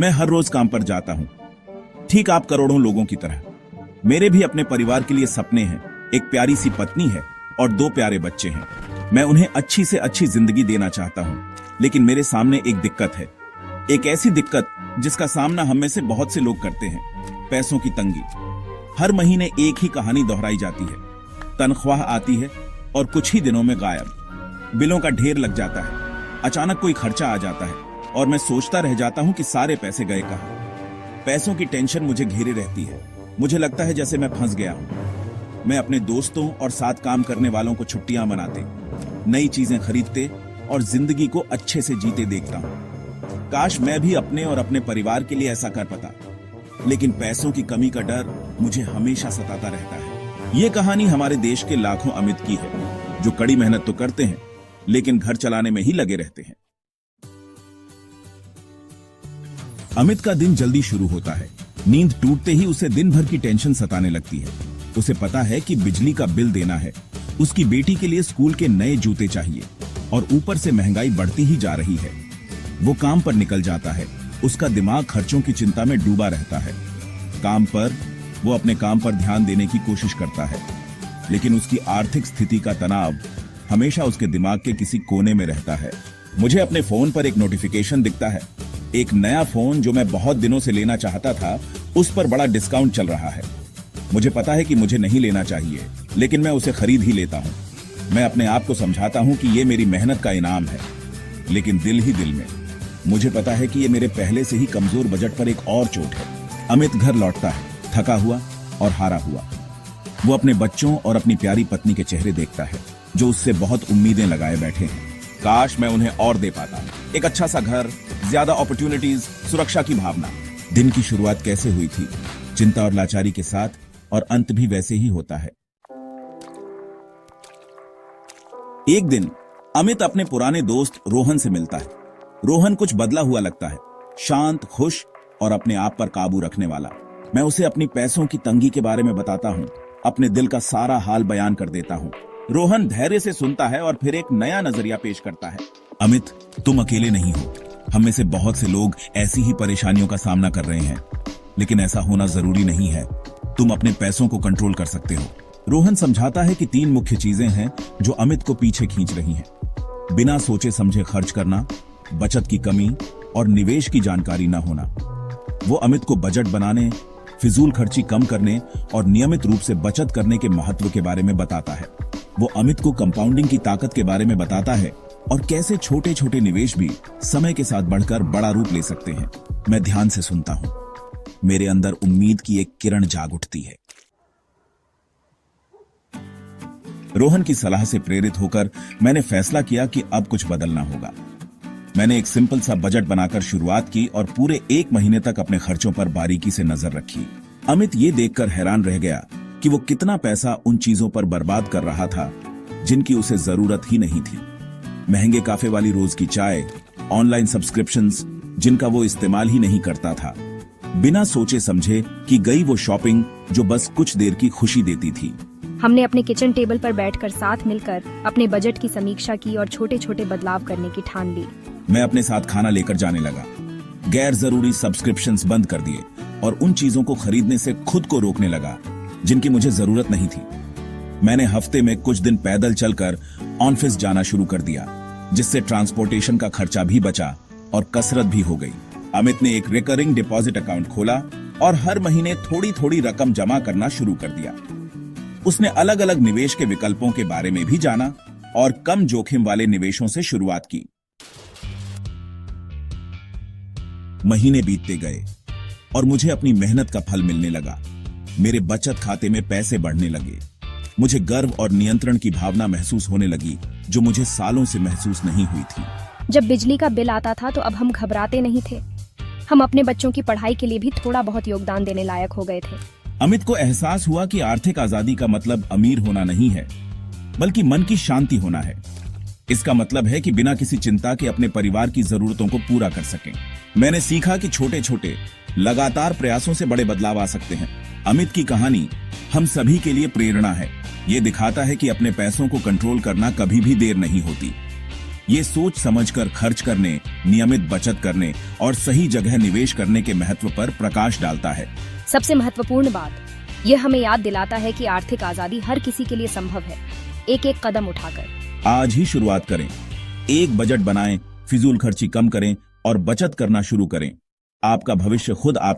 मैं हर रोज काम पर जाता हूँ, ठीक आप करोड़ों लोगों की तरह। मेरे भी अपने परिवार के लिए सपने हैं। एक प्यारी सी पत्नी है और 2 प्यारे बच्चे हैं। मैं उन्हें अच्छी से अच्छी जिंदगी देना चाहता हूँ, लेकिन मेरे सामने एक दिक्कत है। एक ऐसी दिक्कत जिसका सामना हम में से बहुत से लोग करते हैं, पैसों की तंगी। हर महीने एक ही कहानी दोहराई जाती है। तनख्वाह आती है और कुछ ही दिनों में गायब। बिलों का ढेर लग जाता है। अचानक कोई खर्चा आ जाता है और मैं सोचता रह जाता हूँ कि सारे पैसे गए कहाँ। पैसों की टेंशन मुझे घेरे रहती है। मुझे लगता है जैसे मैं फंस गया हूँ। मैं अपने दोस्तों और साथ काम करने वालों को छुट्टियां मनाते, नई चीजें खरीदते और जिंदगी को अच्छे से जीते देखता हूँ। काश मैं भी अपने और अपने परिवार के लिए ऐसा कर पाता, लेकिन पैसों की कमी का डर मुझे हमेशा सताता रहता है। ये कहानी हमारे देश के लाखों अमित की है, जो कड़ी मेहनत तो करते हैं, लेकिन घर चलाने में ही लगे रहते हैं। अमित का दिन जल्दी शुरू होता है। नींद टूटते ही उसे दिन भर की टेंशन सताने लगती है। उसे पता है कि बिजली का बिल देना है, उसकी बेटी के लिए स्कूल के नए जूते चाहिए और ऊपर से महंगाई बढ़ती ही जा रही है। वो काम पर निकल जाता है। उसका दिमाग खर्चों की चिंता में डूबा रहता है। काम पर वो अपने काम पर ध्यान देने की कोशिश करता है, लेकिन उसकी आर्थिक स्थिति का तनाव हमेशा उसके दिमाग के किसी कोने में रहता है। मुझे अपने फोन पर एक नोटिफिकेशन दिखता है। एक नया फोन जो मैं बहुत दिनों से लेना चाहता था, उस पर बड़ा डिस्काउंट चल रहा है। मुझे पता है कि मुझे नहीं लेना चाहिए, लेकिन मैं उसे खरीद ही लेता हूँ। मैं अपने आप को समझाता हूँ कि ये मेरी मेहनत का इनाम है, लेकिन दिल ही दिल में मुझे पता है कि ये मेरे पहले से ही कमजोर बजट पर एक और चोट है। अमित घर लौटता है, थका हुआ और हारा हुआ। वो अपने बच्चों और अपनी प्यारी पत्नी के चेहरे देखता है, जो उससे बहुत उम्मीदें लगाए बैठे हैं। काश मैं उन्हें और दे पाता। एक अच्छा सा घर, ज्यादा अपॉर्चुनिटीज, सुरक्षा की भावना। दिन की शुरुआत कैसे हुई थी? चिंता और लाचारी के साथ, और अंत भी वैसे ही होता है। एक दिन अमित अपने पुराने दोस्त रोहन से मिलता है। रोहन कुछ बदला हुआ लगता है, शांत, खुश और अपने आप पर काबू रखने वाला। मैं उसे अपनी पैसों की तंगी के बारे में बताता हूँ, अपने दिल का सारा हाल बयान कर देता हूँ। रोहन धैर्य से सुनता है और फिर एक नया नजरिया पेश करता है। अमित, तुम अकेले नहीं हो। हम में से बहुत से लोग ऐसी ही परेशानियों का सामना कर रहे हैं, लेकिन ऐसा होना जरूरी नहीं है। तुम अपने पैसों को कंट्रोल कर सकते हो। रोहन समझाता है कि 3 मुख्य चीजें हैं जो अमित को पीछे खींच रही हैं। बिना सोचे समझे खर्च करना, बचत की कमी और निवेश की जानकारी न होना। वो अमित को बजट बनाने, फिजूल खर्ची कम करने और नियमित रूप से बचत करने के महत्व के बारे में बताता है। वो अमित को कंपाउंडिंग की ताकत के बारे में बताता है और कैसे छोटे छोटे निवेश भी समय के साथ बढ़कर बड़ा रूप ले सकते हैं। मैं ध्यान से सुनता हूं। मेरे अंदर उम्मीद की एक किरण जाग उठती है। रोहन की सलाह से प्रेरित होकर मैंने फैसला किया कि अब कुछ बदलना होगा। मैंने एक सिंपल सा बजट बनाकर शुरुआत की और पूरे 1 महीने तक अपने खर्चों पर बारीकी से नजर रखी। अमित ये देखकर हैरान रह गया कि वो कितना पैसा उन चीजों पर बर्बाद कर रहा था जिनकी उसे जरूरत ही नहीं थी। महंगे काफे वाली रोज की चाय, ऑनलाइन सब्सक्रिप्शंस जिनका वो इस्तेमाल ही नहीं करता था, बिना सोचे समझे की गई वो शॉपिंग जो बस कुछ देर की खुशी देती थी। हमने अपने किचन टेबल पर बैठकर साथ मिलकर अपने बजट की समीक्षा की और छोटे छोटे बदलाव करने की ठान ली। मैं अपने साथ खाना लेकर जाने लगा, गैर जरूरी सब्सक्रिप्शंस बंद कर दिए और उन चीजों को खरीदने से खुद को रोकने लगा जिनकी मुझे जरूरत नहीं थी। मैंने हफ्ते में कुछ दिन पैदल चलकर ऑफिस जाना शुरू कर दिया, जिससे ट्रांसपोर्टेशन का खर्चा भी बचा और कसरत भी हो गई। अमित ने एक रिकरिंग डिपॉजिट अकाउंट खोला और हर महीने थोड़ी थोड़ी रकम जमा करना शुरू कर दिया। उसने अलग अलग निवेश के विकल्पों के बारे में भी जाना और कम जोखिम वाले निवेशों से शुरुआत की। महीने बीतते गए और मुझे अपनी मेहनत का फल मिलने लगा। मेरे बचत खाते में पैसे बढ़ने लगे। मुझे गर्व और नियंत्रण की भावना महसूस होने लगी, जो मुझे सालों से महसूस नहीं हुई थी। जब बिजली का बिल आता था तो अब हम घबराते नहीं थे। हम अपने बच्चों की पढ़ाई के लिए भी थोड़ा बहुत योगदान देने लायक हो गए थे। अमित को एहसास हुआ कि आर्थिक आजादी का मतलब अमीर होना नहीं है, बल्कि मन की शांति होना है। इसका मतलब है कि बिना किसी चिंता के अपने परिवार की जरूरतों को पूरा कर सकें। मैंने सीखा कि छोटे छोटे लगातार प्रयासों से बड़े बदलाव आ सकते हैं। अमित की कहानी हम सभी के लिए प्रेरणा है। ये दिखाता है कि अपने पैसों को कंट्रोल करना कभी भी देर नहीं होती। ये सोच समझकर खर्च करने, नियमित बचत करने और सही जगह निवेश करने के महत्व पर प्रकाश डालता है। सबसे महत्वपूर्ण बात, यह हमें याद दिलाता है कि आर्थिक आजादी हर किसी के लिए संभव है, एक एक कदम उठाकर। आज ही शुरुआत करें, एक बजट बनाएं, फिजूल खर्ची कम करें और बचत करना शुरू करें। आपका भविष्य खुद आप